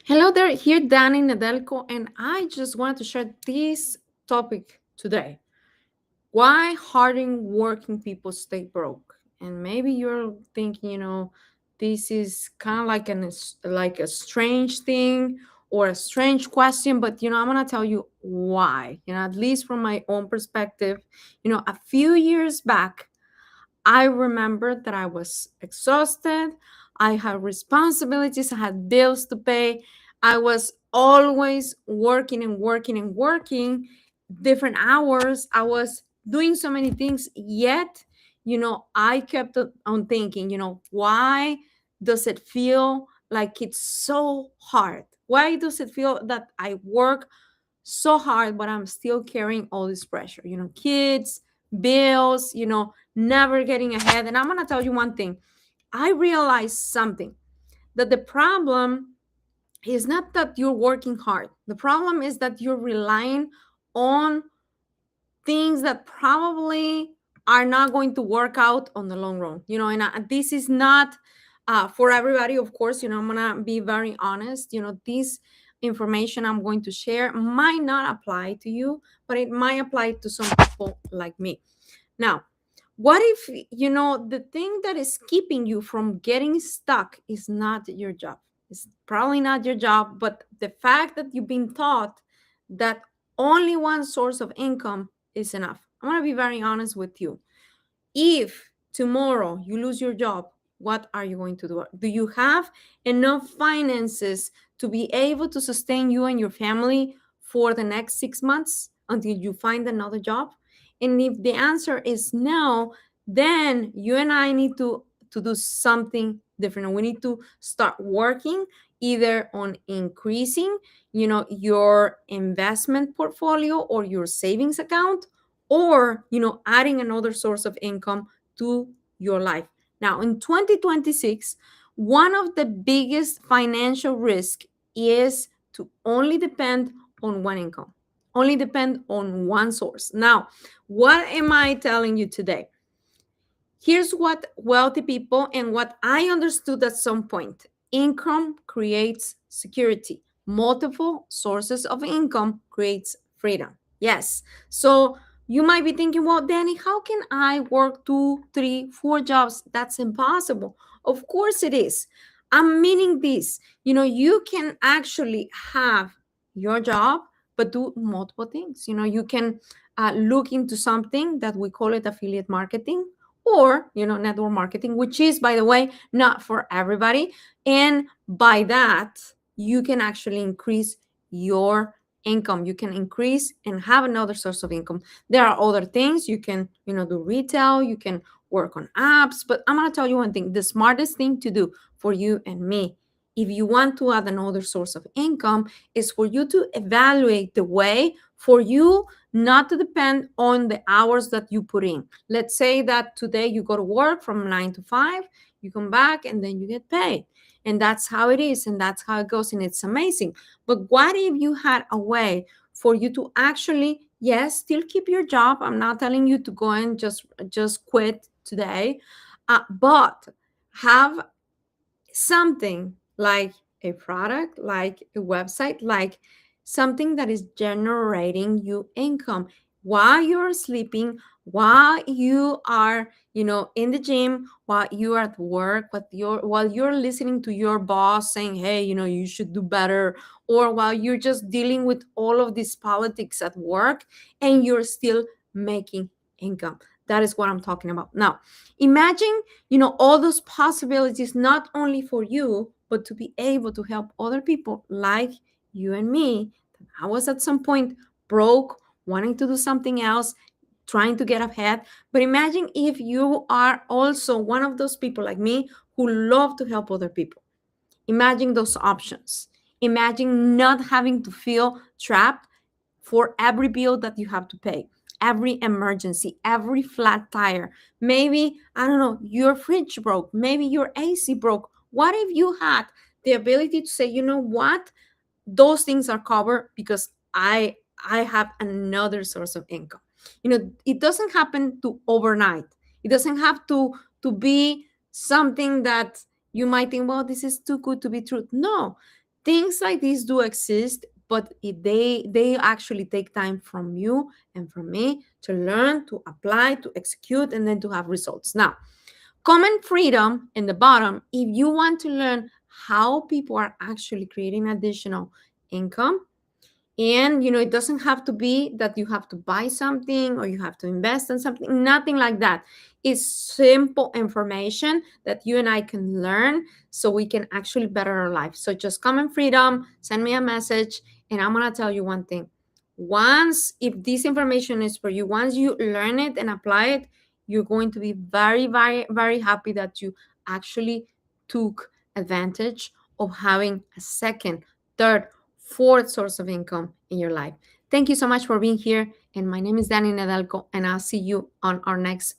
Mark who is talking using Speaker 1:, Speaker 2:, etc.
Speaker 1: Hello there, here Danny Nedelko, and I just wanted to share this topic today. Why harding working people stay broke? And maybe you're thinking, this is kind of like a strange thing or a strange question, but I'm gonna tell you why. At least from my own perspective, a few years back, I remember that I was exhausted. I had responsibilities. I had bills to pay. I was always working and working and working different hours. I was doing so many things. Yet, I kept on thinking, why does it feel like it's so hard? Why does it feel that I work so hard, but I'm still carrying all this pressure? Kids, bills, never getting ahead. And I'm going to tell you one thing. I realized something, that the problem is not that you're working hard. The problem is that you're relying on things that probably are not going to work out on the long run. And this is not for everybody, of course. I'm going to be very honest. This information I'm going to share might not apply to you, but it might apply to some people like me. Now, what if, the thing that is keeping you from getting stuck is not your job? It's probably not your job, but the fact that you've been taught that only one source of income is enough. I'm going to be very honest with you. If tomorrow you lose your job, what are you going to do? Do you have enough finances to be able to sustain you and your family for the next 6 months until you find another job? And if the answer is no, then you and I need to do something different. We need to start working either on increasing, your investment portfolio or your savings account, or adding another source of income to your life. Now in 2026, one of the biggest financial risk is to only depend on one income, only depend on one source. Now, what am I telling you today? Here's what wealthy people and what I understood at some point: income creates security. Multiple sources of income creates freedom. Yes. So you might be thinking, well, Danny, how can I work 2, 3, 4 jobs? That's impossible. Of course it is. I'm meaning this. You can actually have your job, but do multiple things. You can look into something that we call it affiliate marketing, or network marketing, which is, by the way, not for everybody. And by that, you can actually increase your income. You can increase and have another source of income. There are other things you can do: retail, you can work on apps. But I'm going to tell you one thing: the smartest thing to do for you and me, if you want to add another source of income, is for you to evaluate the way for you not to depend on the hours that you put in. Let's say that today you go to work from 9 to 5, you come back, and then you get paid. And that's how it is, and that's how it goes, and it's amazing. But what if you had a way for you to actually, yes, still keep your job? I'm not telling you to go and just quit today, but have something like a product, like a website, like something that is generating you income while you're sleeping, while you are, in the gym, while you are at work, while you're listening to your boss saying, hey, you should do better, or while you're just dealing with all of these politics at work, and you're still making income. That is what I'm talking about. Now, imagine, all those possibilities, not only for you, but to be able to help other people like you and me. I was at some point broke, wanting to do something else, trying to get ahead. But imagine if you are also one of those people like me who love to help other people. Imagine those options. Imagine not having to feel trapped for every bill that you have to pay, every emergency, every flat tire. Maybe, I don't know, your fridge broke, maybe your AC broke. What if you had the ability to say, you know what? Those things are covered because I have another source of income. It doesn't happen to overnight. It doesn't have to be something that you might think, well, this is too good to be true. No, things like these do exist, but they actually take time from you and from me to learn, to apply, to execute, and then to have results. Now, common freedom in the bottom, if you want to learn how people are actually creating additional income, and it doesn't have to be that you have to buy something or you have to invest in something, nothing like that. It's simple information that you and I can learn so we can actually better our life. So just come in freedom, send me a message, and I'm going to tell you one thing. Once, if this information is for you, once you learn it and apply it, you're going to be very, very, very happy that you actually took advantage of having a second, third, fourth source of income in your life. Thank you so much for being here. And my name is Danny Nedelko, and I'll see you on our next